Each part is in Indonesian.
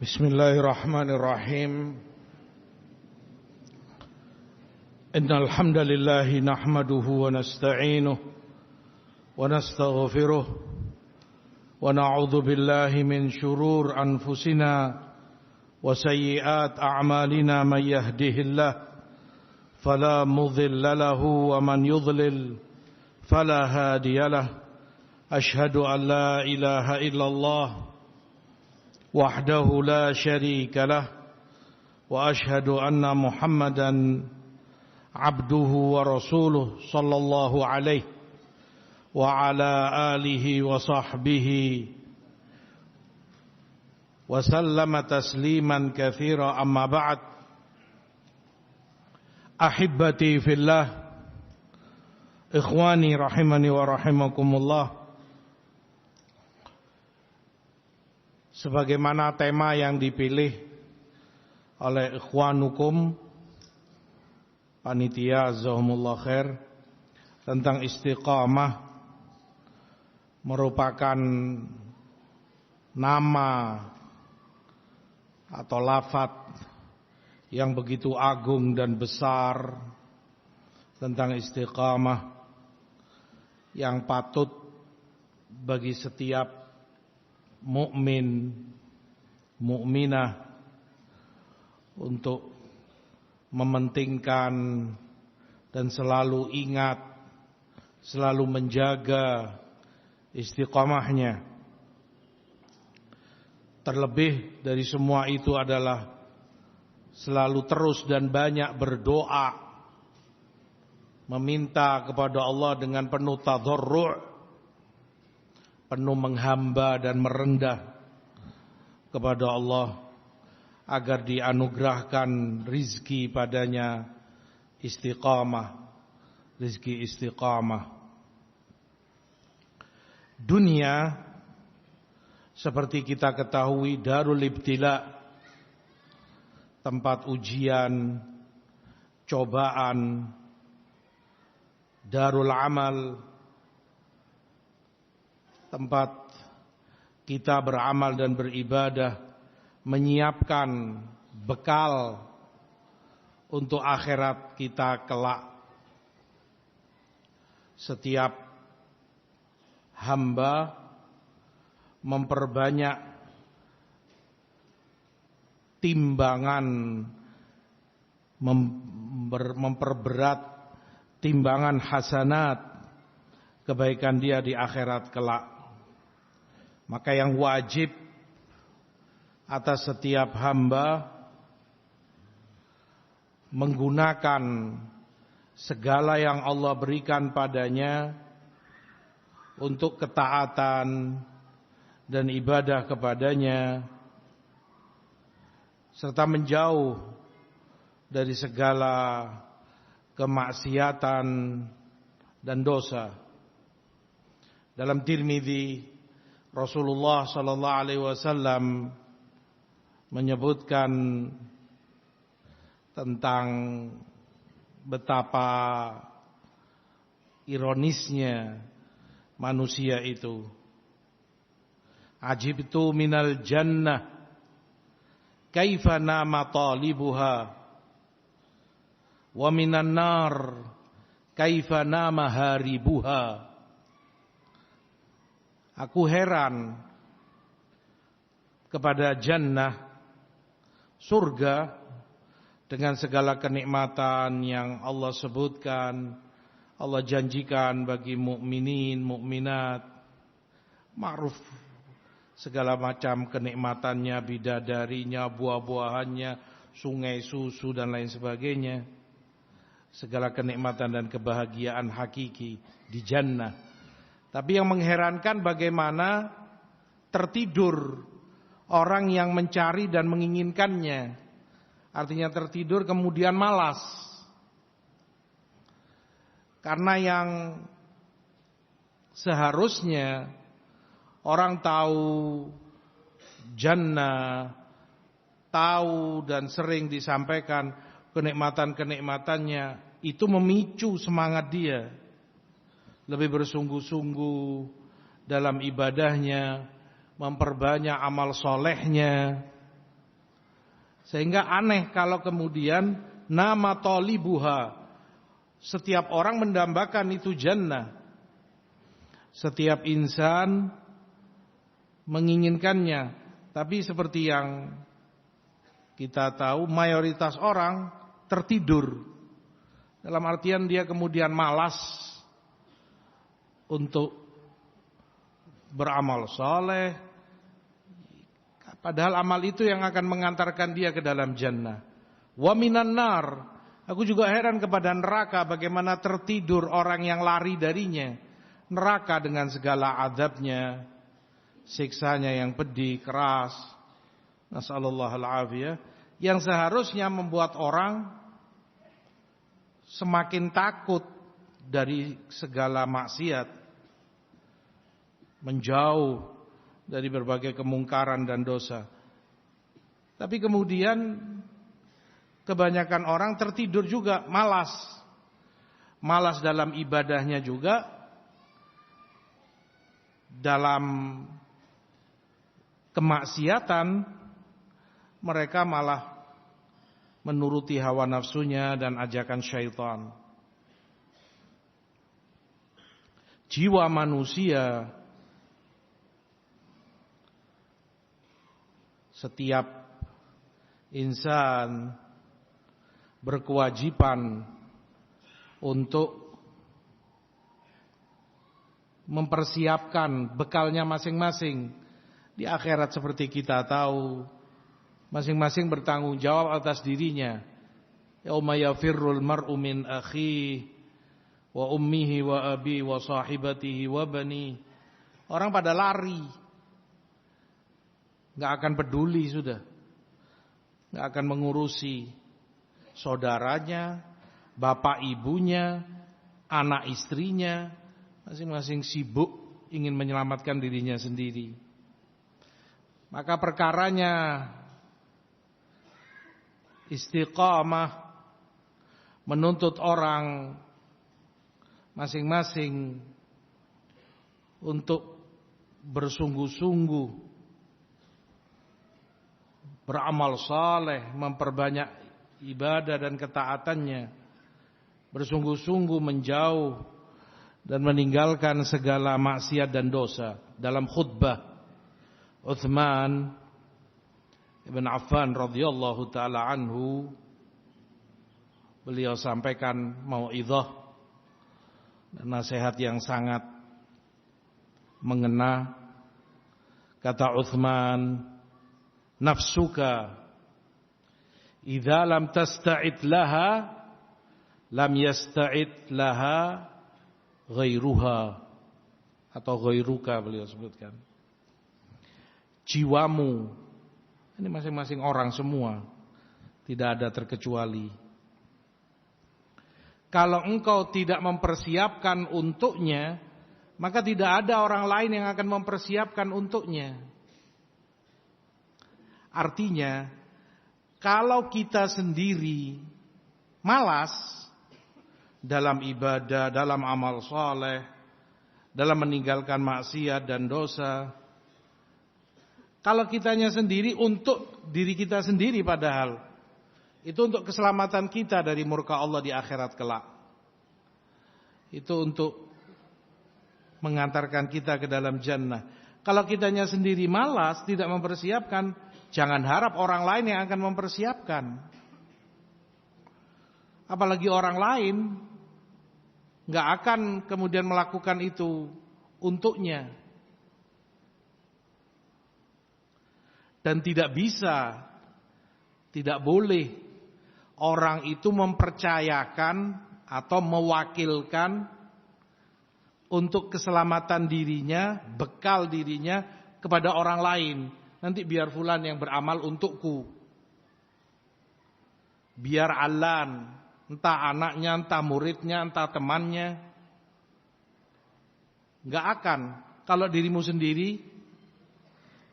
Bismillahirrahmanirrahim. Innal hamdalillah nahmaduhu wa nasta'inuhu wa nastaghfiruh wa na'udzu billahi min shurur anfusina wa sayyiat a'malina may yahdihillah fala mudilla lahu wa man yudlil fala hadiyalah. Ashhadu an la ilaha illallah wahdahu la syarika lah wa ashhadu anna Muhammadan abduhu wa rasuluh sallallahu alaihi wa ala alihi wa sahbihi wa sallama tasliman katsira, amma ba'd. Ahibbati fillah, ikhwani rahimani wa rahimakumullah. Sebagaimana tema yang dipilih oleh ikhwanukum panitia jazakumullah khair tentang istiqamah, merupakan nama atau lafaz yang begitu agung dan besar tentang istiqamah yang patut bagi setiap mukmin, mukminah untuk mementingkan dan selalu ingat, selalu menjaga istiqamahnya. Terlebih dari semua itu adalah selalu terus dan banyak berdoa, meminta kepada Allah dengan penuh tadharru', penuh menghamba dan merendah kepada Allah agar dianugerahkan rizki padanya istiqamah, rizki istiqamah. Dunia seperti kita ketahui darul ibtila, tempat ujian, cobaan, darul amal, tempat kita beramal dan beribadah, menyiapkan bekal untuk akhirat kita kelak. Setiap hamba memperbanyak timbangan, memperberat timbangan hasanat kebaikan dia di akhirat kelak. Maka yang wajib atas setiap hamba menggunakan segala yang Allah berikan padanya untuk ketaatan dan ibadah kepadanya, serta menjauh dari segala kemaksiatan dan dosa. Dalam Tirmidzi, Rasulullah sallallahu alaihi wasallam menyebutkan tentang betapa ironisnya manusia itu. Ajibtu minal jannah kaifa nama talibuha wa minan nar kaifa nama haribuha. Aku heran kepada jannah, surga, dengan segala kenikmatan yang Allah sebutkan, Allah janjikan bagi mukminin, mukminat, ma'ruf segala macam kenikmatannya, bidadarinya, buah-buahannya, sungai susu dan lain sebagainya. Segala kenikmatan dan kebahagiaan hakiki di jannah. Tapi yang mengherankan bagaimana tertidur orang yang mencari dan menginginkannya. Artinya tertidur kemudian malas. Karena yang seharusnya orang tahu jannah, tahu dan sering disampaikan kenikmatan-kenikmatannya, itu memicu semangat dia lebih bersungguh-sungguh dalam ibadahnya, memperbanyak amal solehnya, Sehingga aneh kalau kemudian nama tolibuha, setiap orang mendambakan itu jannah. Setiap insan menginginkannya. Tapi seperti yang kita tahu, mayoritas orang tertidur. Dalam artian dia kemudian malas untuk beramal saleh. Padahal amal itu yang akan mengantarkan dia ke dalam jannah. Wa minan nar. Aku juga heran kepada neraka, bagaimana tertidur orang yang lari darinya. Neraka dengan segala azabnya, siksanya yang pedih, keras. Nasallallahu al-afiyah. Yang seharusnya membuat orang semakin takut dari segala maksiat, menjauh dari berbagai kemungkaran dan dosa. Tapi kemudian kebanyakan orang tertidur juga, malas. Malas dalam ibadahnya juga, dalam kemaksiatan mereka malah menuruti hawa nafsunya dan ajakan syaitan. Jiwa manusia, setiap insan berkewajiban untuk mempersiapkan bekalnya masing-masing. Di akhirat seperti kita tahu, masing-masing bertanggung jawab atas dirinya. Yauma yafirrul mar'u min akhihi wa ummihi wa abi wa sahibatihi wa bani. Orang pada lari, nggak akan peduli sudah, nggak akan mengurusi saudaranya, bapak ibunya, anak istrinya. Masing-masing sibuk ingin menyelamatkan dirinya sendiri. Maka perkaranya istiqamah, menuntut orang masing-masing untuk bersungguh-sungguh beramal saleh, memperbanyak ibadah dan ketaatannya, bersungguh-sungguh menjauh dan meninggalkan segala maksiat dan dosa. Dalam khutbah Utsman Ibn Affan radhiyallahu taala anhu, beliau sampaikan mau'izah dan nasihat yang sangat mengena. Kata Utsman, nafsuka idza lam tasta'id laha lam yasta'id laha ghairuha, atau ghairuka beliau sebutkan. Jiwamu, ini masing-masing orang semua, tidak ada terkecuali. Kalau engkau tidak mempersiapkan untuknya, maka tidak ada orang lain yang akan mempersiapkan untuknya. Artinya, kalau kita sendiri malas dalam ibadah, dalam amal saleh, dalam meninggalkan maksiat dan dosa, kalau kitanya sendiri untuk diri kita sendiri, padahal itu untuk keselamatan kita dari murka Allah di akhirat kelak. Itu untuk mengantarkan kita ke dalam jannah. Kalau kitanya sendiri malas, tidak mempersiapkan, jangan harap orang lain yang akan mempersiapkan. Apalagi orang lain nggak akan kemudian melakukan itu untuknya. Dan tidak bisa, tidak boleh orang itu mempercayakan atau mewakilkan untuk keselamatan dirinya, bekal dirinya kepada orang lain. Nanti biar fulan yang beramal untukku, biar Alan, entah anaknya, entah muridnya, entah temannya. Gak akan. Kalau dirimu sendiri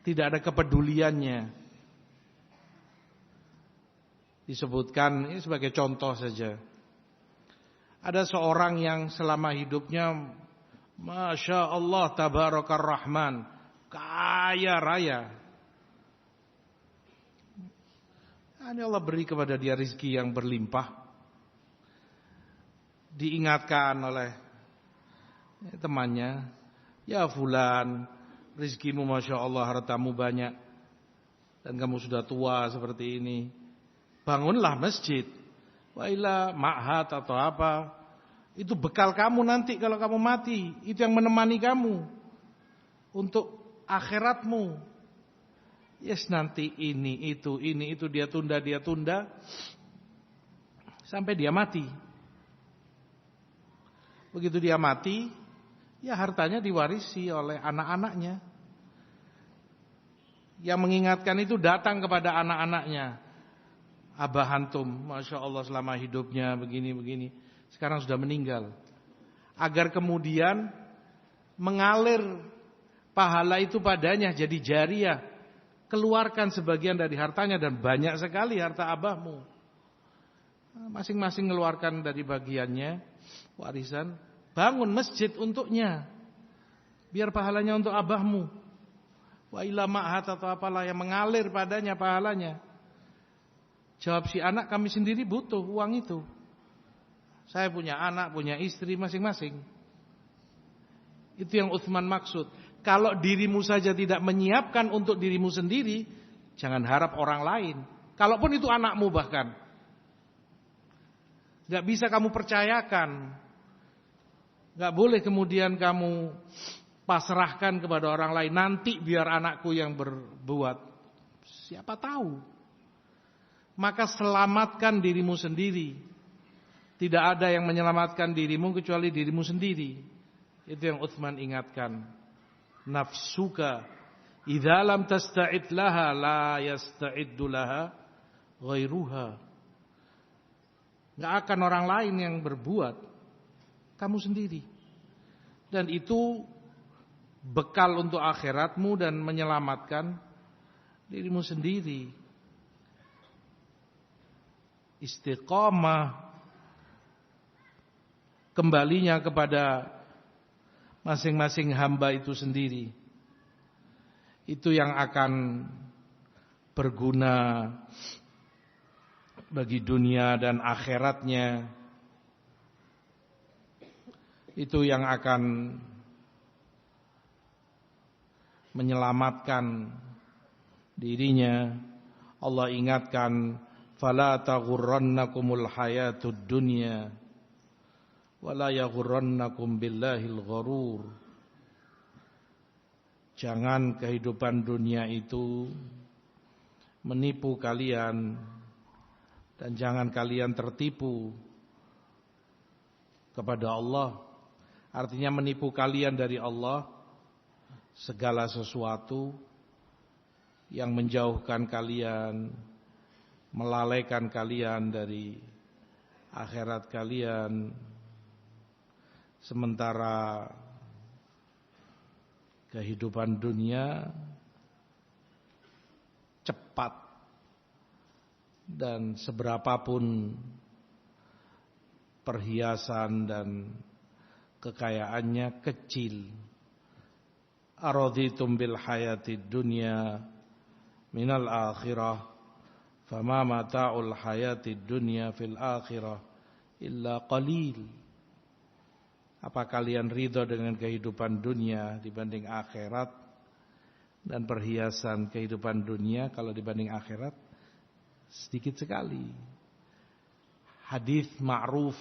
tidak ada kepeduliannya. Disebutkan, ini sebagai contoh saja. Ada seorang yang selama hidupnya, Masya Allah, Tabarakar Rahman, kaya raya. Hanya Allah beri kepada dia rizki yang berlimpah. Diingatkan oleh temannya, ya fulan, rizkimu Masya Allah, hartamu banyak, dan kamu sudah tua seperti ini, bangunlah masjid, wailah ma'had atau apa, itu bekal kamu nanti kalau kamu mati, itu yang menemani kamu untuk akhiratmu. Yes, nanti ini itu dia tunda sampai dia mati. Begitu dia mati, ya hartanya diwarisi oleh anak-anaknya. Yang mengingatkan itu datang kepada anak-anaknya. Abah antum, Masya Allah selama hidupnya begini-begini, sekarang sudah meninggal. Agar kemudian mengalir pahala itu padanya jadi jariyah. Keluarkan sebagian dari hartanya, dan banyak sekali harta abahmu. Masing-masing mengeluarkan dari bagiannya warisan, bangun masjid untuknya, biar pahalanya untuk abahmu. Wa ila ma'hat atau apalah yang mengalir padanya pahalanya. Jawab si anak, kami sendiri butuh uang itu. Saya punya anak, punya istri masing-masing. Itu yang Utsman maksud. Kalau dirimu saja tidak menyiapkan untuk dirimu sendiri, jangan harap orang lain. Kalaupun itu anakmu bahkan, gak bisa kamu percayakan. Gak boleh kemudian kamu pasrahkan kepada orang lain. Nanti biar anakku yang berbuat. Siapa tahu. Maka selamatkan dirimu sendiri. Tidak ada yang menyelamatkan dirimu kecuali dirimu sendiri. Itu yang Utsman ingatkan. Nafsuka idza lam tasta'id laha la yasta'iddu laha ghairuha. Enggak akan orang lain yang berbuat, kamu sendiri. Dan itu bekal untuk akhiratmu dan menyelamatkan dirimu sendiri. Istiqamah, kembalinya kepada masing-masing hamba itu sendiri. Itu yang akan berguna bagi dunia dan akhiratnya. Itu yang akan menyelamatkan dirinya. Allah ingatkan, fala taghurrannakumul hayatud dunya wala yaghurrannakum billahil gharur. Jangan kehidupan dunia itu menipu kalian, dan jangan kalian tertipu kepada Allah. Artinya menipu kalian dari Allah segala sesuatu yang menjauhkan kalian, melalaikan kalian dari akhirat kalian. Sementara kehidupan dunia cepat, dan seberapapun perhiasan dan kekayaannya kecil. Araditum bil hayatid dunya minal akhirah fama mata'ul hayatid dunya fil akhirah illa qalil. Apa kalian ridho dengan kehidupan dunia dibanding akhirat? Dan perhiasan kehidupan dunia kalau dibanding akhirat sedikit sekali. Hadis ma'ruf,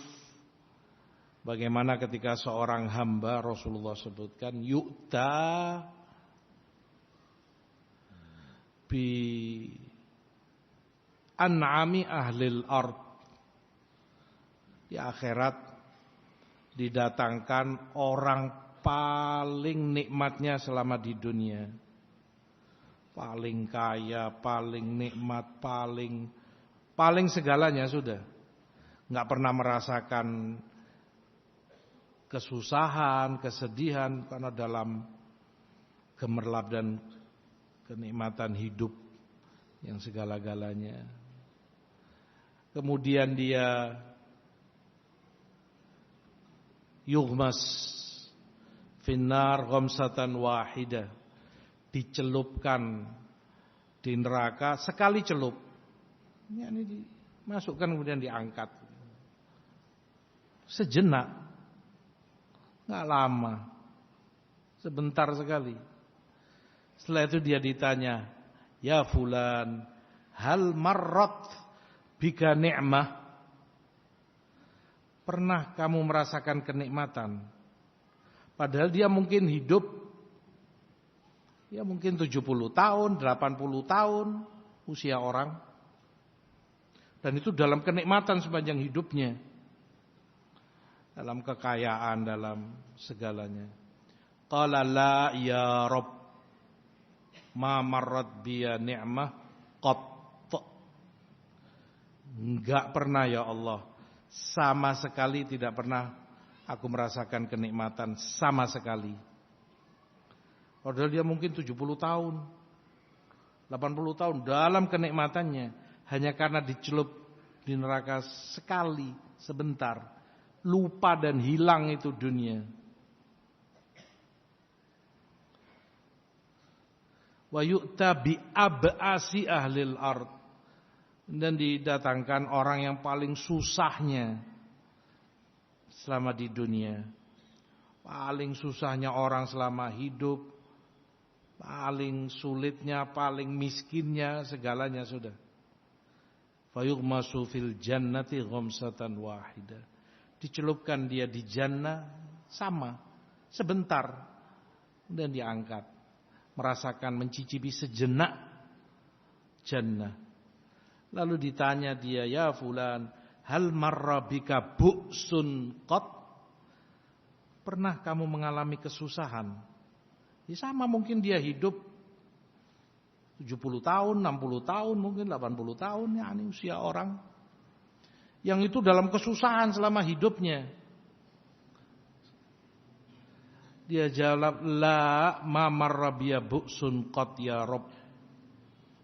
bagaimana ketika seorang hamba, Rasulullah sebutkan, yu'ta bi an'ami ahlil ard. Di akhirat didatangkan orang paling nikmatnya selama di dunia. Paling kaya, paling nikmat, paling segalanya sudah. Enggak pernah merasakan kesusahan, kesedihan, karena dalam gemerlap dan kenikmatan hidup yang segala-galanya. Kemudian dia yughmas finnar ghamsatan wahidah, dicelupkan di neraka sekali celup. Ini dimasukkan kemudian diangkat. Sejenak, nggak lama, sebentar sekali. Setelah itu dia ditanya, ya fulan, hal marrat bika ni'mah? Pernah kamu merasakan kenikmatan? Padahal dia mungkin hidup, ya mungkin 70 tahun, 80 tahun usia orang. Dan itu dalam kenikmatan sepanjang hidupnya. Dalam kekayaan, dalam segalanya. Qala la ya Rabb, ma marrat biya ni'mah qat. Enggak pernah ya Allah, sama sekali tidak pernah aku merasakan kenikmatan sama sekali. Padahal dia mungkin 70 tahun, 80 tahun dalam kenikmatannya, hanya karena dicelup di neraka sekali, sebentar, lupa dan hilang itu dunia. Wa yu'ta bi ab'asi ahlil ard, dan didatangkan orang yang paling susahnya selama di dunia, paling susahnya orang selama hidup, paling sulitnya, paling miskinnya, segalanya sudah. Fayughmasu fil jannati ghamsatan wahidah, dicelupkan dia di jannah sama sebentar, dan diangkat, merasakan, mencicipi sejenak jannah. Lalu ditanya dia, ya fulan, hal marra bika bu'sun qat? Pernah kamu mengalami kesusahan? Ya sama, mungkin dia hidup 70 tahun, 60 tahun, mungkin 80 tahun, ya ini usia orang. Yang itu dalam kesusahan selama hidupnya. Dia jawab, la ma marra biya bu'sun qat ya Rabb.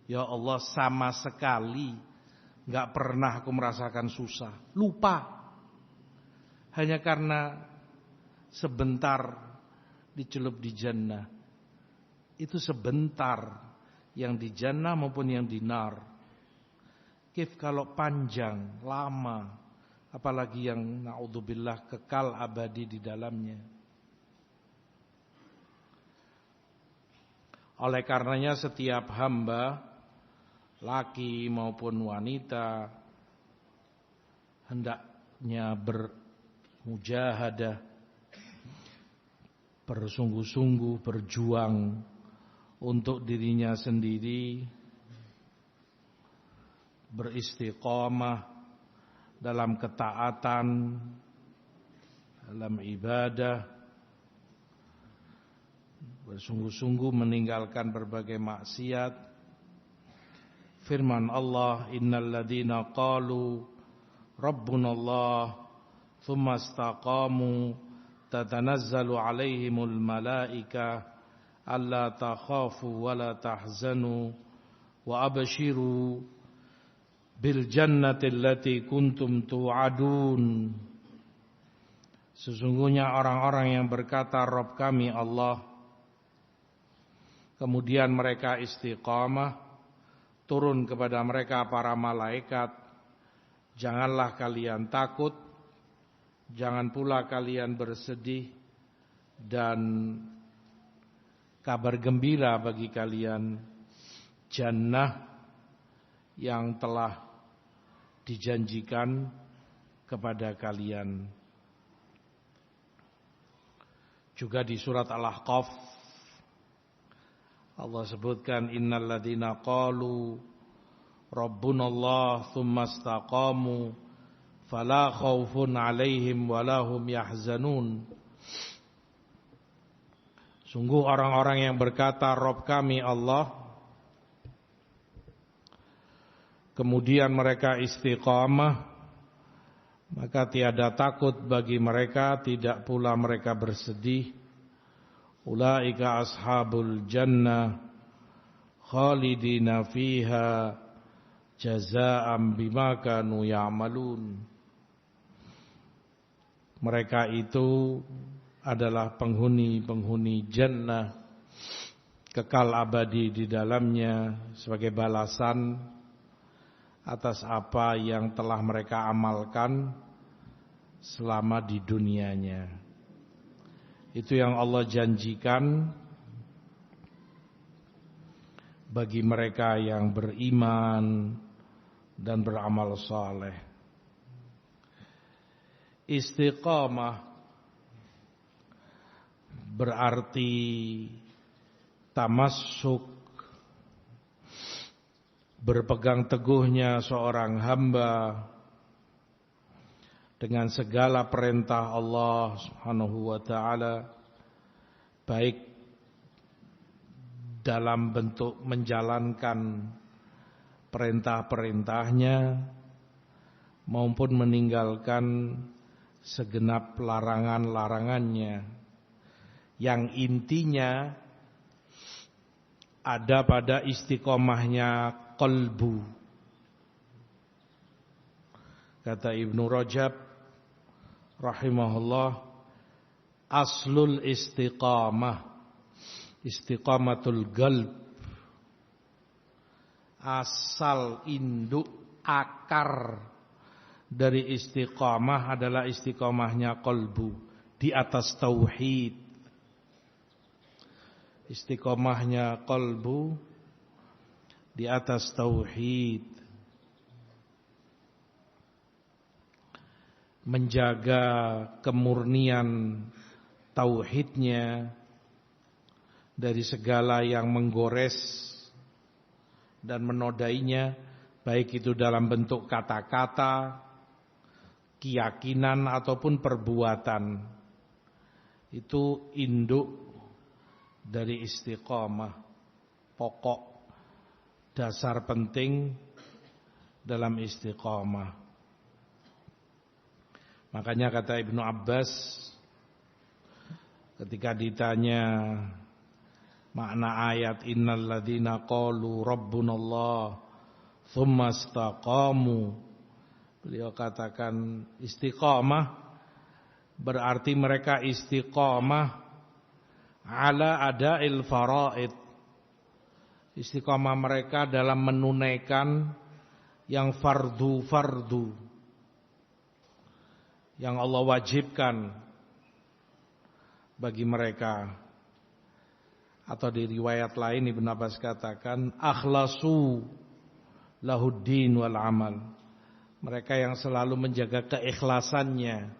Ya Allah, sama sekali enggak pernah aku merasakan susah. Lupa. Hanya karena sebentar dicelup di jannah. Itu sebentar, yang di jannah maupun yang di nar. Kif kalau panjang, lama, apalagi yang naudzubillah kekal abadi di dalamnya. Oleh karenanya setiap hamba, laki maupun wanita, hendaknya bermujahadah, bersungguh-sungguh berjuang untuk dirinya sendiri, beristiqamah dalam ketaatan, dalam ibadah, bersungguh-sungguh meninggalkan berbagai maksiat. Firman Allah, innal ladzina qalu rabbunallah tsumma istaqamu tatanazzalu alaihimul malaika alla takhafu wa la tahzanu wa abshiru bil jannati allati kuntum tu'adun. Sesungguhnya orang-orang yang berkata Rabb kami Allah, kemudian mereka istiqamah, turun kepada mereka para malaikat, janganlah kalian takut, jangan pula kalian bersedih, dan kabar gembira bagi kalian jannah yang telah dijanjikan kepada kalian. Juga di surat Al-Ahqaf Allah sebutkan, innal ladzina qalu rabbunallah tsumma istaqamu fala khaufun 'alaihim wala hum yahzanun. Sungguh orang-orang yang berkata Rabb kami Allah, kemudian mereka istiqamah, maka tiada takut bagi mereka, tidak pula mereka bersedih. Ulaika ashabul jannah khalidina fiha jazaa'an bima kanu ya'malun. Mereka itu adalah penghuni-penghuni jannah, kekal abadi di dalamnya sebagai balasan atas apa yang telah mereka amalkan selama di dunianya. Itu yang Allah janjikan bagi mereka yang beriman dan beramal saleh. Istiqamah berarti tamassuk, berpegang teguhnya seorang hamba dengan segala perintah Allah Subhanahu wa taala, baik dalam bentuk menjalankan perintah-perintahnya maupun meninggalkan segenap larangan-larangannya, yang intinya ada pada istiqomahnya qalbu. Kata Ibnu Rajab rahimahullah, aslul istiqamah istiqamatul qalb, asal induk akar dari istiqamah adalah istiqamahnya qalbu, di atas tauhid. Istiqamahnya qalbu di atas tauhid, menjaga kemurnian tauhidnya dari segala yang menggores dan menodainya, baik itu dalam bentuk kata-kata, keyakinan ataupun perbuatan. Itu induk dari istiqamah, pokok dasar penting dalam istiqamah. Makanya kata Ibnu Abbas ketika ditanya makna ayat innal ladzina qalu rabbunallah tsumma istaqamu, beliau katakan istiqamah berarti mereka istiqamah ala ada'il faraid, istiqamah mereka dalam menunaikan yang fardu-fardu yang Allah wajibkan bagi mereka. Atau di riwayat lain Ibnu Abbas katakan akhlasu lahuddin wal amal, mereka yang selalu menjaga keikhlasannya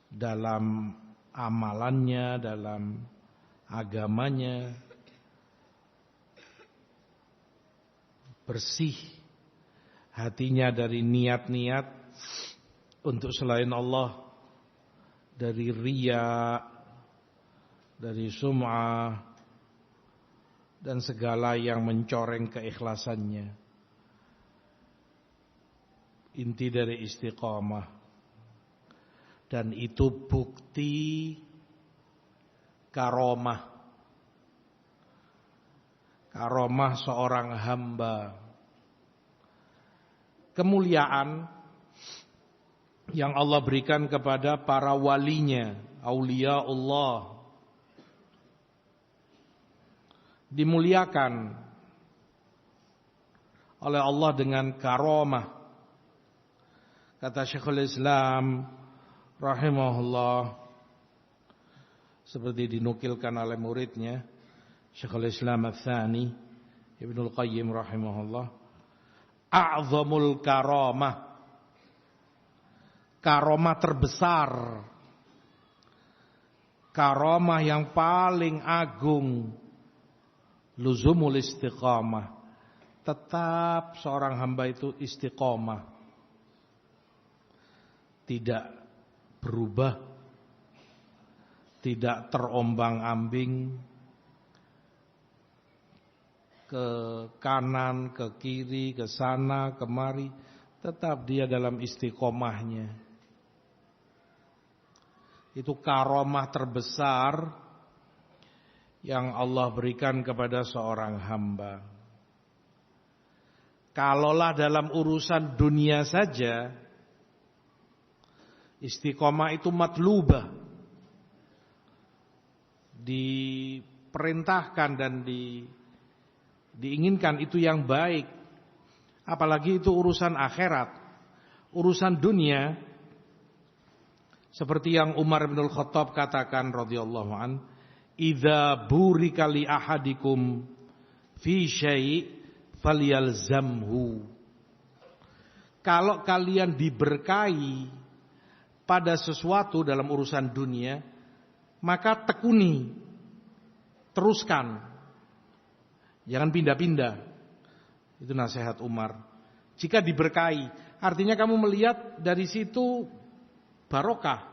dalam amalannya, dalam agamanya, bersih hatinya dari niat-niat untuk selain Allah, dari riya, dari sum'ah, dan segala yang mencoreng keikhlasannya. Inti dari istiqamah. Dan itu bukti karomah. Karomah seorang hamba. Kemuliaan yang Allah berikan kepada para walinya, aulia Allah. Dimuliakan oleh Allah dengan karomah. Kata Syekhul Islam rahimahullah, seperti dinukilkan oleh muridnya Syekhul Islam Ats-Tsani Ibnul Qayyim rahimahullah, a'zamul karamah, karomah terbesar, karomah yang paling agung, luzumul istiqamah, tetap seorang hamba itu istiqamah, tidak berubah, tidak terombang-ambing ke kanan, ke kiri, ke sana, kemari, tetap dia dalam istiqomahnya. Itu karomah terbesar yang Allah berikan kepada seorang hamba. Kalaulah dalam urusan dunia saja, istiqomah itu matlubah, diperintahkan dan diinginkan, itu yang baik. Apalagi itu urusan akhirat, urusan dunia. Seperti yang Umar bin Khattab katakan radhiyallahu an, "Idza burika li ahadikum fi syai' falyalzamhu." Kalau kalian diberkahi pada sesuatu dalam urusan dunia, maka tekuni, teruskan. Jangan pindah-pindah. Itu nasihat Umar. Jika diberkahi, artinya kamu melihat dari situ barokah.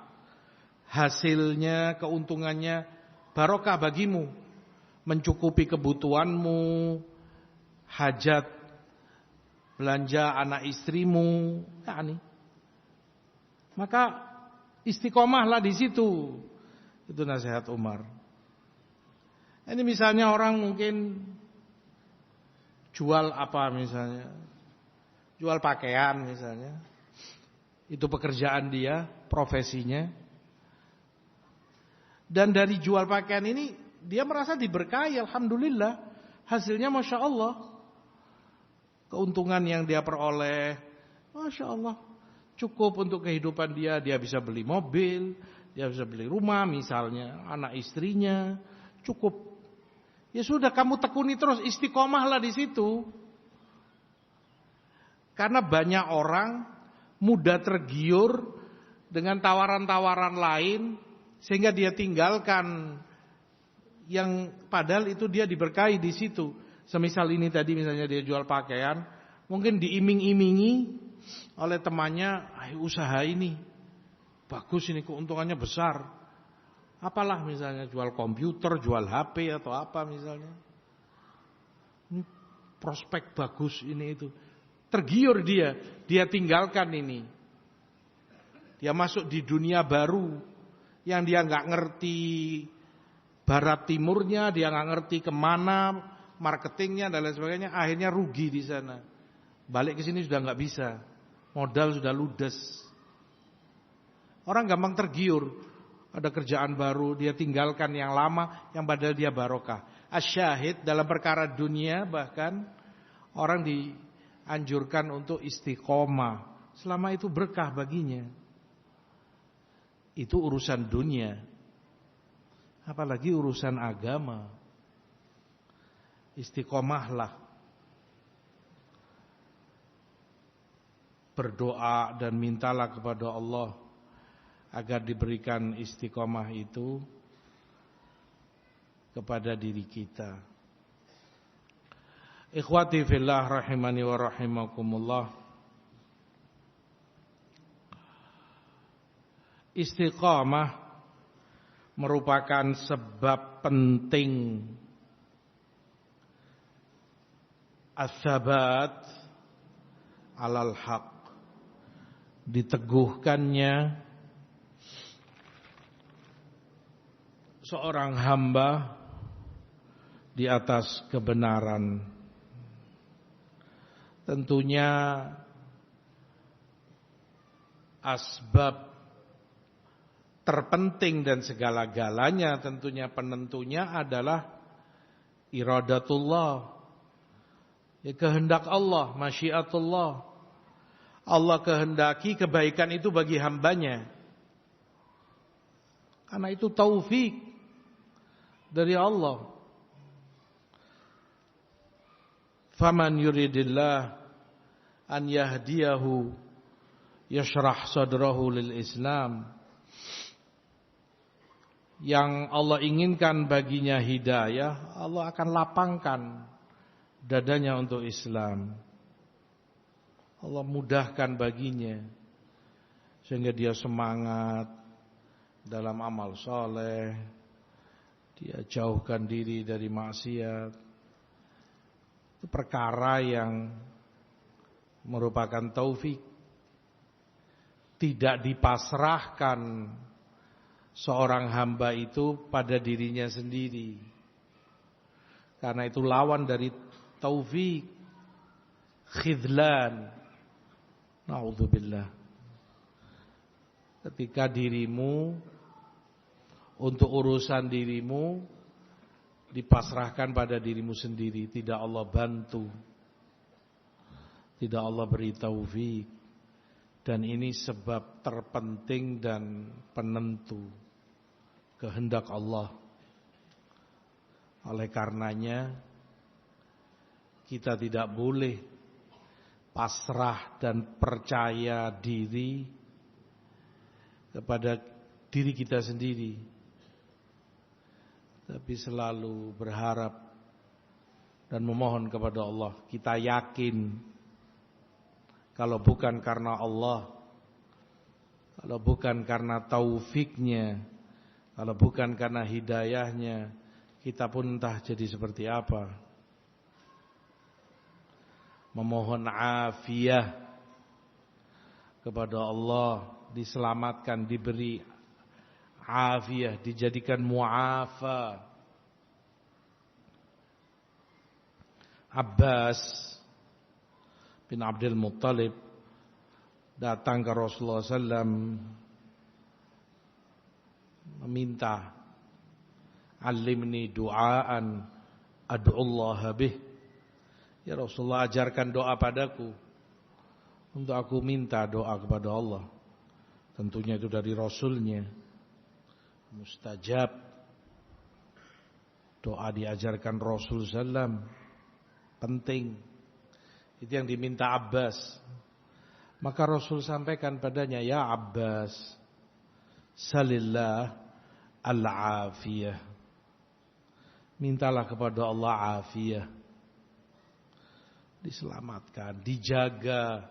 Hasilnya, keuntungannya barokah bagimu. Mencukupi kebutuhanmu, hajat, belanja anak istrimu, maka istiqomahlah di situ. Itu nasihat Umar. Ini misalnya orang mungkin jual apa misalnya, jual pakaian misalnya. Itu pekerjaan dia, profesinya. Dan dari jual pakaian ini dia merasa diberkahi, alhamdulillah. Hasilnya Masya Allah. Keuntungan yang dia peroleh, Masya Allah, cukup untuk kehidupan dia. Dia bisa beli mobil, dia bisa beli rumah misalnya, anak istrinya, cukup. Ya sudah, kamu tekuni terus, istiqomahlah di situ. Karena banyak orang mudah tergiur dengan tawaran-tawaran lain, sehingga dia tinggalkan yang padahal itu dia diberkahi di situ. Semisal ini tadi misalnya dia jual pakaian, mungkin diiming-imingi oleh temannya, usaha ini bagus, ini keuntungannya besar. Apalah misalnya jual komputer, jual HP atau apa misalnya. Ini prospek bagus ini itu. Tergiur dia tinggalkan ini. Dia masuk di dunia baru yang dia nggak ngerti barat timurnya, dia nggak ngerti kemana marketingnya dan lain sebagainya. Akhirnya rugi di sana. Balik ke sini sudah nggak bisa, modal sudah ludes. Orang gampang tergiur. Ada kerjaan baru, dia tinggalkan yang lama, yang padahal dia barokah. Asyahid dalam perkara dunia bahkan orang dianjurkan untuk istiqomah. Selama itu berkah baginya. Itu urusan dunia. Apalagi urusan agama. Istiqomahlah. Berdoa dan mintalah kepada Allah agar diberikan istiqomah itu kepada diri kita. Ikhwati fillah rahimani wa rahimakumullah. Istiqamah merupakan sebab penting as-sabat alal haq, diteguhkannya seorang hamba di atas kebenaran. Tentunya asbab terpenting dan segala-galanya, tentunya penentunya adalah iradatullah, ya, kehendak Allah, masyiatullah. Allah kehendaki kebaikan itu bagi hambanya. Karena itu taufik dari Allah. Faman yuridillah an yahdiyahu yashrah sadrahu lil Islam. Yang Allah inginkan baginya hidayah, Allah akan lapangkan dadanya untuk Islam. Allah mudahkan baginya sehingga dia semangat dalam amal soleh, dia jauhkan diri dari maksiat. Itu perkara yang merupakan taufik. Tidak dipasrahkan seorang hamba itu pada dirinya sendiri. Karena itu lawan dari taufik, khidlan. Na'udzubillah. Ketika dirimu untuk urusan dirimu dipasrahkan pada dirimu sendiri, tidak Allah bantu. tidak Allah beri taufik. Dan ini sebab terpenting dan penentu kehendak Allah. Oleh karenanya kita tidak boleh pasrah dan percaya diri kepada diri kita sendiri, tapi selalu berharap dan memohon kepada Allah. Kita yakin kalau bukan karena Allah, kalau bukan karena taufiknya, kalau bukan karena hidayahnya, kita pun entah jadi seperti apa. Memohon afiyah kepada Allah, diselamatkan, diberi afiyah, dijadikan mu'afa. Abbas bin Abdul Muttalib datang ke Rasulullah SAW meminta, "Alimni du'aan ad'ullaha bih." Ya Rasulullah, ajarkan doa padaku untuk aku minta doa kepada Allah. Tentunya itu dari Rasulnya, mustajab. Doa diajarkan Rasul SAW penting. Itu yang diminta Abbas. Maka Rasul sampaikan padanya, "Ya Abbas, salillah al-afiyah." Mintalah kepada Allah afiyah. Diselamatkan, dijaga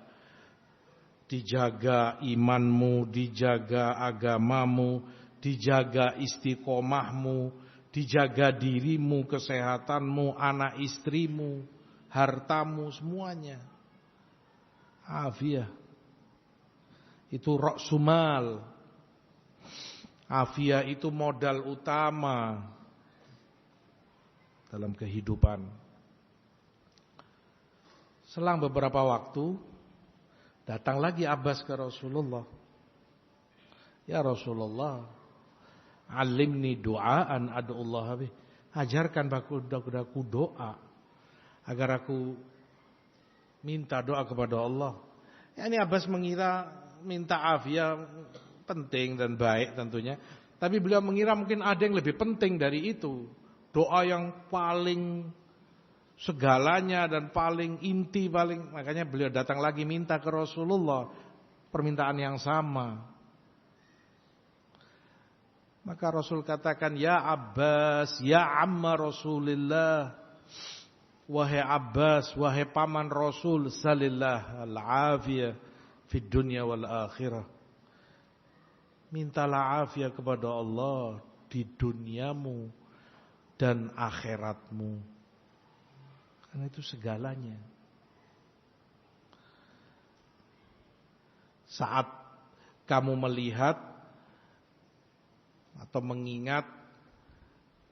imanmu, dijaga agamamu, dijaga istiqomahmu, dijaga dirimu, kesehatanmu, anak istrimu, hartamu, semuanya. Afiyah. Itu ra'sumal. Afiyah itu modal utama dalam kehidupan. Selang beberapa waktu, datang lagi Abbas ke Rasulullah. "Ya Rasulullah, alimni du'aan ad'ullaha bih." Ajarkan aku doa agar aku minta doa kepada Allah. Ya, ini Abbas mengira minta afiyah penting dan baik tentunya, tapi beliau mengira mungkin ada yang lebih penting dari itu. Doa yang paling segalanya dan paling inti, makanya beliau datang lagi minta ke Rasulullah permintaan yang sama. Maka Rasul katakan, "Ya Abbas, ya amma Rasulillah." Wahai Abbas, wahai paman Rasul, salillah al-afiyah fid dunya wal akhirah. Mintalah afiyah kepada Allah di duniamu dan akhiratmu. Karena itu segalanya. Saat kamu melihat atau mengingat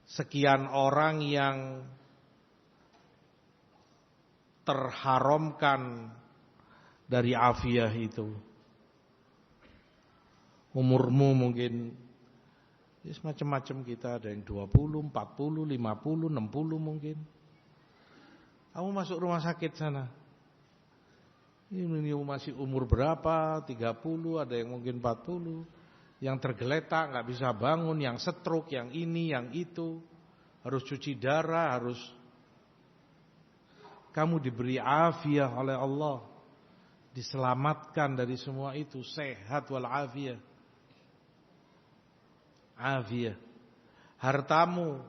sekian orang yang terharamkan dari afiyah itu, umurmu mungkin ya macam-macam, kita ada yang 20, 40, 50, 60 mungkin. Kamu masuk rumah sakit sana, ini masih umur berapa, 30, ada yang mungkin 40, yang tergeletak gak bisa bangun, yang stroke, yang ini, yang itu, harus cuci darah, harus. Kamu diberi afiyah oleh Allah, diselamatkan dari semua itu, sehat wal afiyah. Afiyah. Hartamu,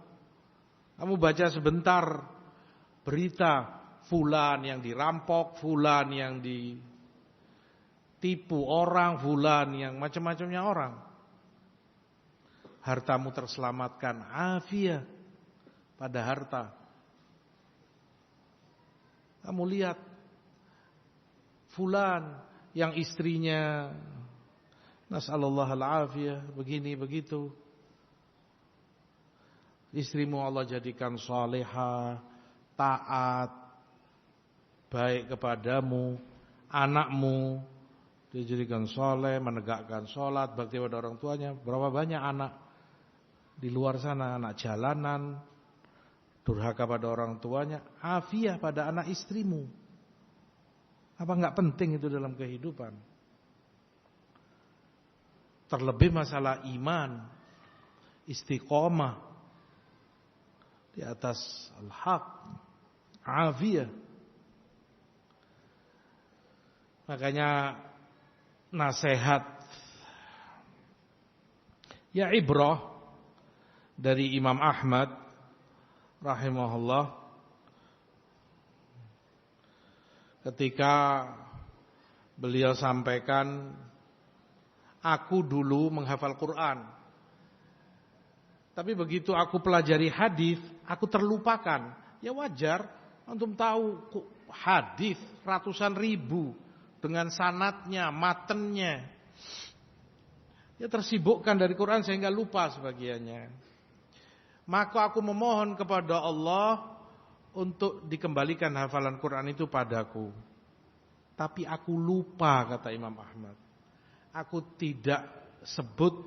kamu baca sebentar berita fulan yang dirampok, fulan yang ditipu orang, fulan yang macam-macamnya orang. Hartamu terselamatkan, afiyah pada harta. Kamu lihat fulan yang istrinya nasallallahu al-afiyah, begini begitu. Istrimu Allah jadikan salihah, taat, baik kepadamu. Anakmu dijadikan soleh, menegakkan sholat, bakti pada orang tuanya. Berapa banyak anak di luar sana, anak jalanan, durhaka pada orang tuanya. Afiyah pada anak istrimu, Apa enggak penting itu dalam kehidupan? Terlebih masalah iman, istiqomah di atas al-haq, afiyah. Makanya nasihat ya ibrah dari Imam Ahmad rahimahullah ketika beliau sampaikan, aku dulu menghafal Quran, tapi begitu aku pelajari hadis, aku terlupakan. Ya wajar, antum tahu hadis ratusan ribu dengan sanadnya, matenya. Ya tersibukkan dari Quran sehingga lupa sebagiannya. Maka aku memohon kepada Allah untuk dikembalikan hafalan Quran itu padaku. Tapi aku lupa, kata Imam Ahmad. Aku tidak sebut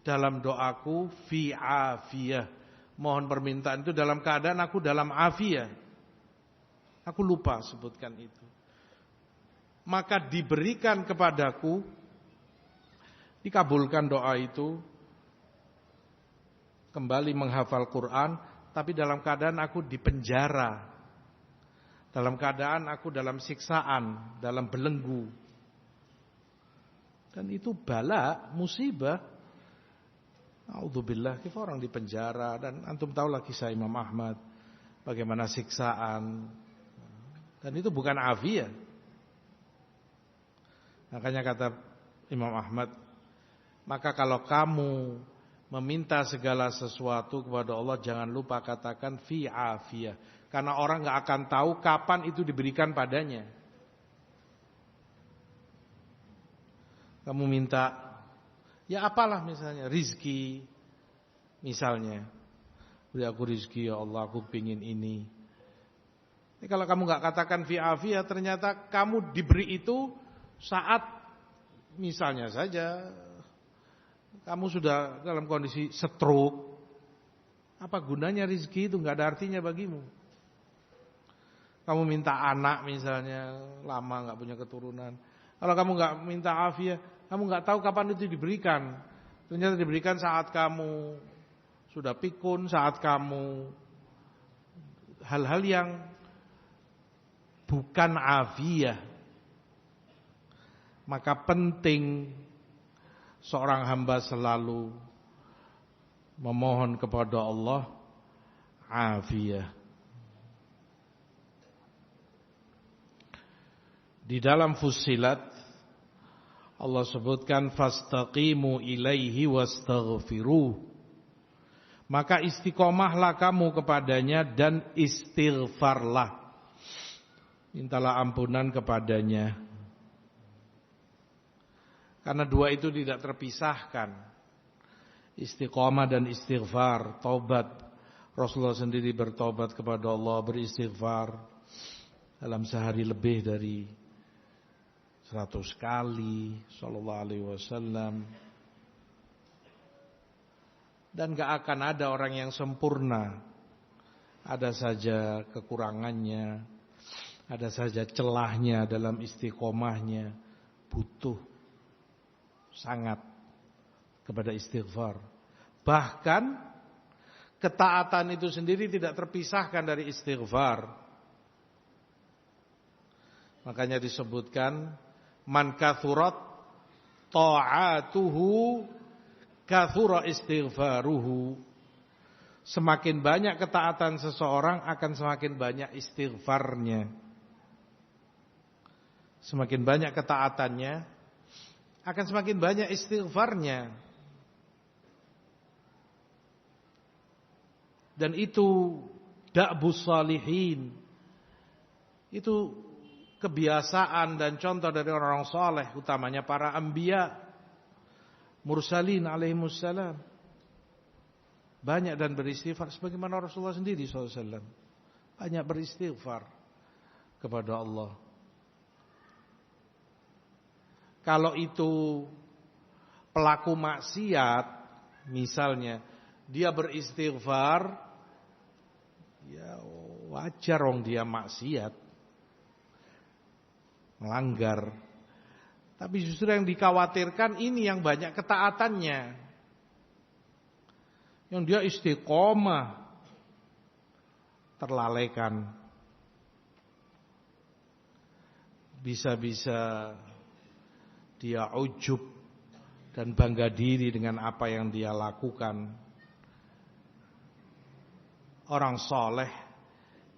dalam doaku fi afiyah. Mohon permintaan itu dalam keadaan aku dalam afiyah. Aku lupa sebutkan itu. Maka diberikan kepadaku, dikabulkan doa itu, kembali menghafal Quran, tapi dalam keadaan aku dipenjara, dalam keadaan aku dalam siksaan, dalam belenggu. Dan itu bala, musibah. A'udzubillah, kif orang dipenjara. Dan antum tahulah kisah Imam Ahmad, bagaimana siksaan. Dan itu bukan afiyah. Makanya kata Imam Ahmad, maka kalau kamu meminta segala sesuatu kepada Allah, jangan lupa katakan fi afiyah. Karena orang gak akan tahu kapan itu diberikan padanya. Kamu minta, ya apalah misalnya, rizki. Misalnya, beri aku rizki ya Allah, aku pingin ini. Ini kalau kamu gak katakan fi afiyah, ternyata kamu diberi itu saat misalnya saja kamu sudah dalam kondisi stroke. Apa gunanya rizki itu, gak ada artinya bagimu. Kamu minta anak misalnya, lama gak punya keturunan. Kalau kamu gak minta afiyah, kamu gak tahu kapan itu diberikan. Ternyata diberikan saat kamu sudah pikun, saat kamu hal-hal yang bukan afiyah. Maka penting seorang hamba selalu memohon kepada Allah afiyah. Di dalam Fussilat Allah sebutkan fastaqimu ilaihi wastaghfiruh. Maka istiqomahlah kamu kepadanya dan istighfarlah. Mintalah ampunan kepadanya. Karena dua itu tidak terpisahkan. Istiqomah dan istighfar, taubat. Rasulullah sendiri bertobat kepada Allah, beristighfar dalam sehari lebih dari 100 kali sallallahu alaihi wasallam. Dan gak akan ada orang yang sempurna. Ada saja kekurangannya, ada saja celahnya dalam istiqomahnya. Butuh sangat kepada istighfar. Bahkan ketaatan itu sendiri tidak terpisahkan dari istighfar. Makanya disebutkan man kathurat ta'atuhu kathura istighfaruhu. Semakin banyak ketaatan seseorang akan semakin banyak istighfarnya. Semakin banyak ketaatannya akan semakin banyak istighfarnya. Dan itu da'bus salihin. Itu kebiasaan dan contoh dari orang-orang saleh, utamanya para anbiya, mursalin alaihimussalam. Banyak dan beristighfar sebagaimana Rasulullah sendiri SAW. Banyak beristighfar kepada Allah. Kalau itu pelaku maksiat, misalnya dia beristighfar, ya wajar dong dia maksiat. melanggar. Tapi justru yang dikhawatirkan ini yang banyak ketaatannya, yang dia istiqomah, terlalaikan. Bisa-bisa dia ujub dan bangga diri dengan apa yang dia lakukan. Orang soleh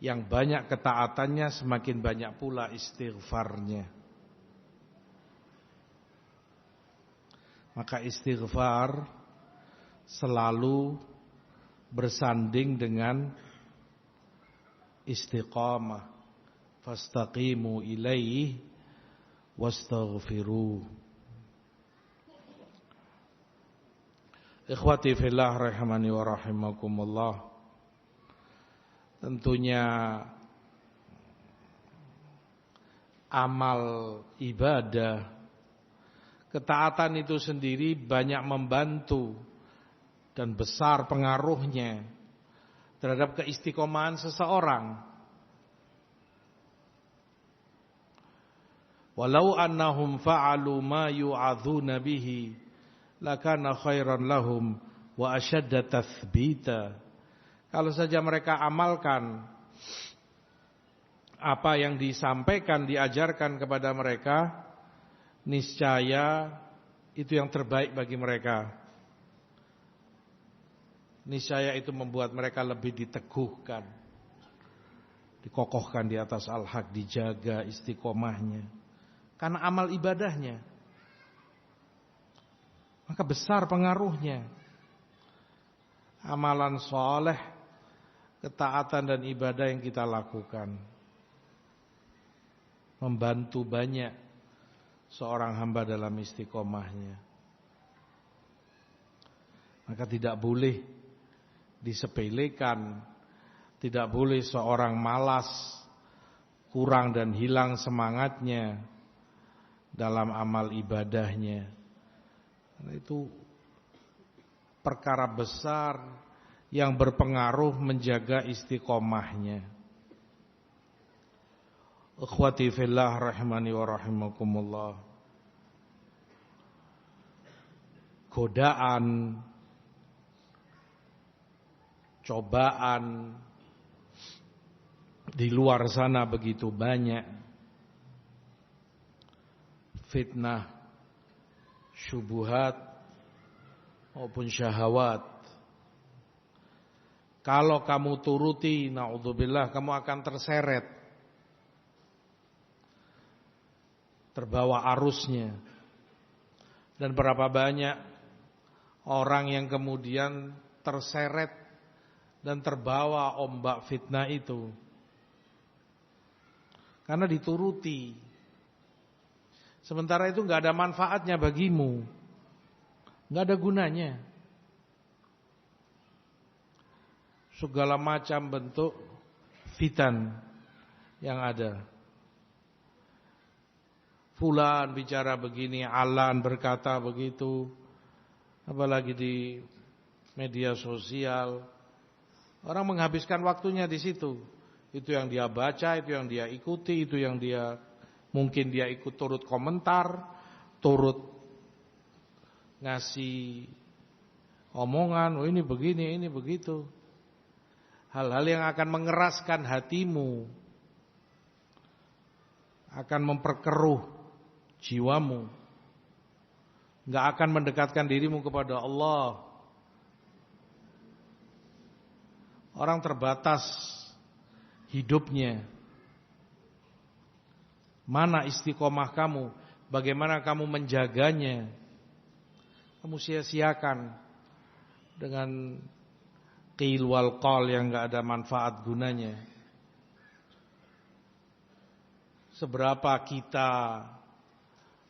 yang banyak ketaatannya semakin banyak pula istighfarnya. Maka istighfar selalu bersanding dengan istiqamah. Fastaqimu ilaihi wastaghfiruh. Ikhwati fillah rahimani wa rahimakumullah. Tentunya amal ibadah, ketaatan itu sendiri banyak membantu dan besar pengaruhnya terhadap keistiqomahan seseorang. Walau annahum fa'alu ma yu'adzuna bihi lakana khairan lahum wa ashadda tathbita. Kalau saja mereka amalkan apa yang disampaikan, diajarkan kepada mereka, niscaya itu yang terbaik bagi mereka. Niscaya itu membuat mereka lebih diteguhkan, dikokohkan di atas al-haq, dijaga istiqomahnya. Karena amal ibadahnya, maka besar pengaruhnya. Amalan soleh, ketaatan dan ibadah yang kita lakukan membantu banyak seorang hamba dalam istiqomahnya. Maka tidak boleh disepelekan, tidak boleh seorang malas, kurang dan hilang semangatnya dalam amal ibadahnya. Karena itu perkara besar yang berpengaruh menjaga istiqomahnya. Ikhwati fillah rahimani wa rahimakumullah. Godaan, cobaan di luar sana begitu banyak. Fitnah, syubhat maupun syahwat. Kalau kamu turuti, naudzubillah, kamu akan terseret, terbawa arusnya. Dan berapa banyak orang yang kemudian terseret dan terbawa ombak fitnah itu karena dituruti. Sementara itu gak ada manfaatnya bagimu, gak ada gunanya. Segala macam bentuk fitan yang ada. Fulan bicara begini, alan berkata begitu, apalagi di media sosial. Orang menghabiskan waktunya di situ. Itu yang dia baca, itu yang dia ikuti, itu yang dia mungkin dia ikut turut komentar, turut ngasih omongan, oh ini begini, ini begitu. Hal-hal yang akan mengeraskan hatimu, akan memperkeruh jiwamu, gak akan mendekatkan dirimu kepada Allah. Orang terbatas hidupnya. Mana istiqomah kamu? Bagaimana kamu menjaganya? Kamu sia-siakan dengan qil wal qal yang gak ada manfaat gunanya. Seberapa kita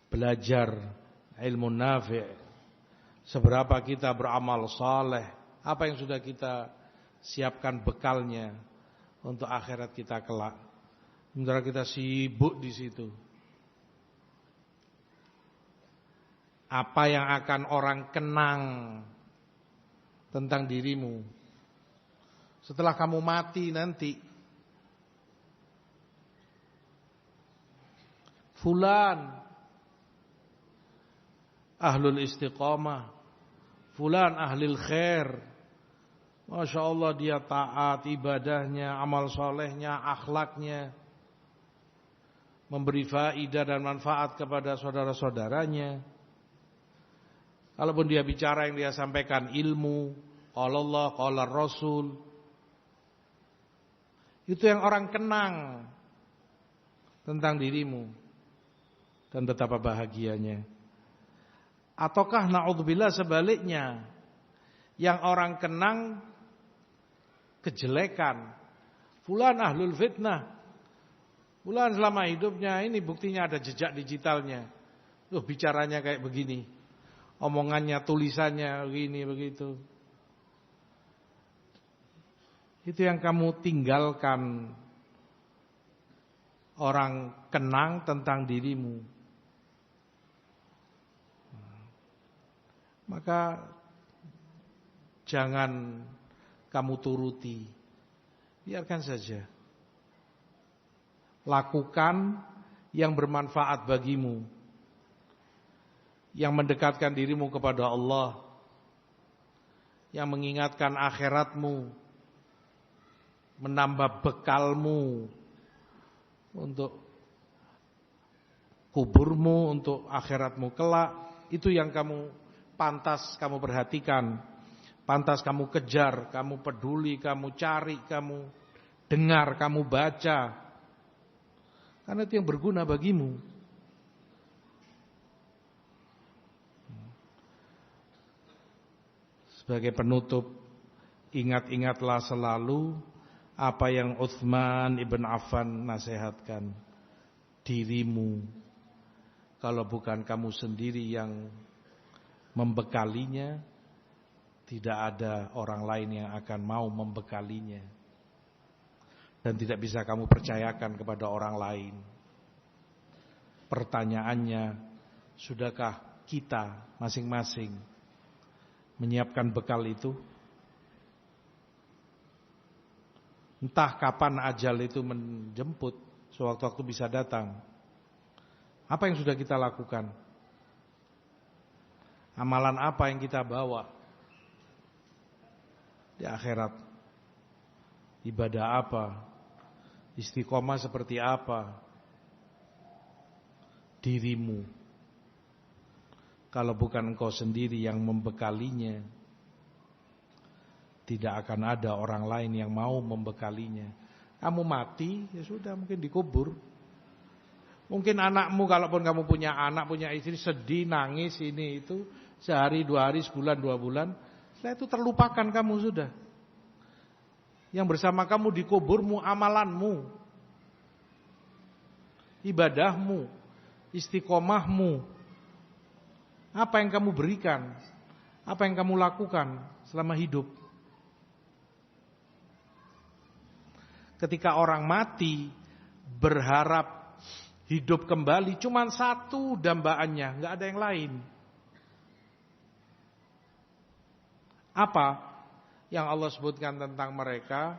belajar ilmu nafi', seberapa kita beramal saleh, apa yang sudah kita siapkan bekalnya untuk akhirat kita kelak. Sementara kita sibuk di situ. Apa yang akan orang kenang tentang dirimu setelah kamu mati nanti? fulan ahlul istiqamah, fulan ahlil khair. Masya Allah dia taat, ibadahnya, amal solehnya, akhlaknya, memberi faidah dan manfaat kepada saudara-saudaranya. Kalaupun dia bicara yang dia sampaikan ilmu, qala Allah, qala Rasul, itu yang orang kenang tentang dirimu dan betapa bahagianya. Ataukah na'udzubillah sebaliknya, yang orang kenang kejelekan, fulan ahlul fitnah, fulan selama hidupnya ini buktinya ada jejak digitalnya, bicaranya kayak begini, omongannya, tulisannya begini begitu. Itu yang kamu tinggalkan, orang kenang tentang dirimu. Maka jangan kamu turuti, biarkan saja. Lakukan yang bermanfaat bagimu, yang mendekatkan dirimu kepada Allah, yang mengingatkan akhiratmu, menambah bekalmu untuk kuburmu, untuk akhiratmu kelak. Itu yang pantas kamu perhatikan, pantas kamu kejar, kamu peduli, kamu cari, kamu dengar, kamu baca. Karena itu yang berguna bagimu. Sebagai penutup, ingat-ingatlah selalu apa yang Utsman ibn Affan nasihatkan. Dirimu, kalau bukan kamu sendiri yang membekalinya, tidak ada orang lain yang akan mau membekalinya. Dan tidak bisa kamu percayakan kepada orang lain. Pertanyaannya, sudahkah kita masing-masing menyiapkan bekal itu? Entah kapan ajal itu menjemput, sewaktu-waktu bisa datang. Apa yang sudah kita lakukan? Amalan apa yang kita bawa di akhirat? Ibadah apa? Istiqomah seperti apa? Dirimu, kalau bukan engkau sendiri yang membekalinya, tidak akan ada orang lain yang mau membekalinya. Kamu mati, ya sudah, mungkin dikubur. Mungkin anakmu, kalaupun kamu punya anak, punya istri, sedih, nangis, ini itu, sehari, 2 hari, sebulan, 2 bulan, setelah itu terlupakan kamu sudah. Yang bersama kamu di kuburmu, amalanmu, ibadahmu, istiqomahmu. Apa yang kamu berikan, apa yang kamu lakukan selama hidup. Ketika orang mati, berharap hidup kembali, cuma satu dambaannya, nggak ada yang lain. Apa yang Allah sebutkan tentang mereka?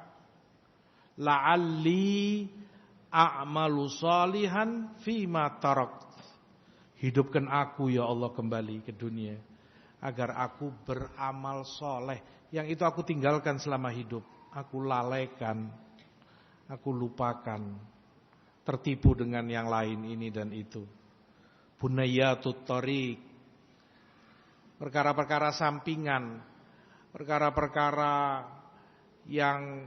La'alli a'malu salihan fima tarakt. Hidupkan aku ya Allah kembali ke dunia, agar aku beramal soleh. Yang itu aku tinggalkan selama hidup. Aku lalaikan, aku lupakan, tertipu dengan yang lain ini dan itu. Bunayyatut thariq, perkara-perkara sampingan, perkara-perkara yang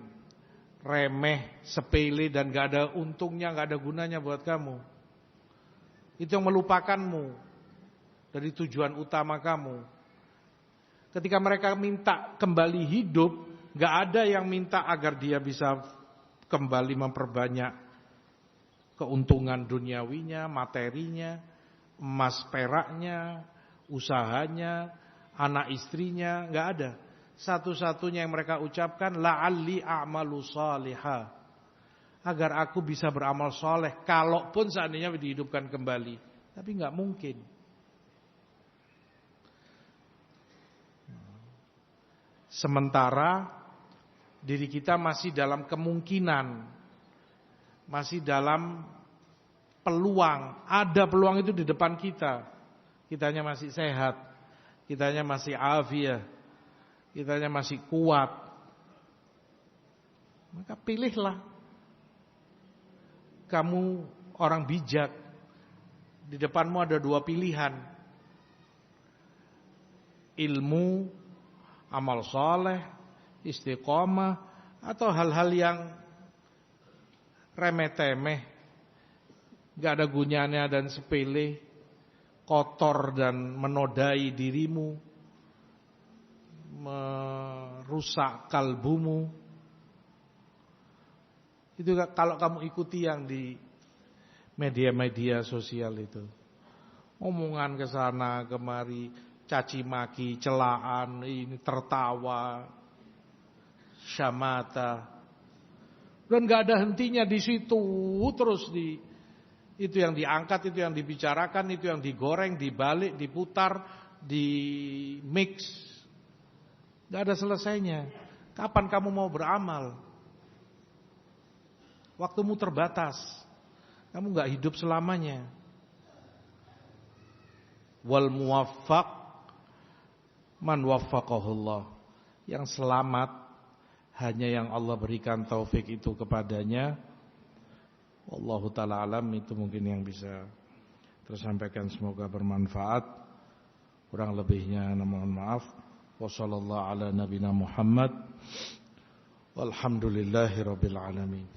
remeh, sepele dan gak ada untungnya, gak ada gunanya buat kamu. Itu yang melupakanmu dari tujuan utama kamu. Ketika mereka minta kembali hidup, gak ada yang minta agar dia bisa kembali memperbanyak keuntungan duniawinya, materinya, emas peraknya, usahanya, anak istrinya, gak ada. Satu-satunya yang mereka ucapkan, la'alli a'malu salihah, agar aku bisa beramal soleh, kalaupun seandainya dihidupkan kembali. Tapi gak mungkin. Sementara diri kita masih dalam kemungkinan, masih dalam peluang, ada peluang itu di depan kita. Kitanya masih sehat, kitanya masih afiah, kitanya masih kuat. Maka pilihlah. Kamu orang bijak. Di depanmu ada dua pilihan. Ilmu, amal soleh, istiqomah, atau hal-hal yang remeh-temeh, gak ada gunanya dan sepele, kotor dan menodai dirimu, merusak kalbumu. Itu kalau kamu ikuti yang di media-media sosial itu, omongan ke sana kemari, caci maki, celaan, ini tertawa, syamata, dan gak ada hentinya di situ terus itu yang diangkat, itu yang dibicarakan, itu yang digoreng, dibalik, diputar, di mix, gak ada selesainya. Kapan kamu mau beramal? Waktumu terbatas. Kamu gak hidup selamanya. Wal muwaffaq man waffaqahullah. Yang selamat hanya yang Allah berikan taufik itu kepadanya. Wallahu ta'ala alam. Itu mungkin yang bisa tersampaikan, semoga bermanfaat. Kurang lebihnya mohon maaf. Wassallallahu ala nabina Muhammad. Walhamdulillahi rabbil alamin.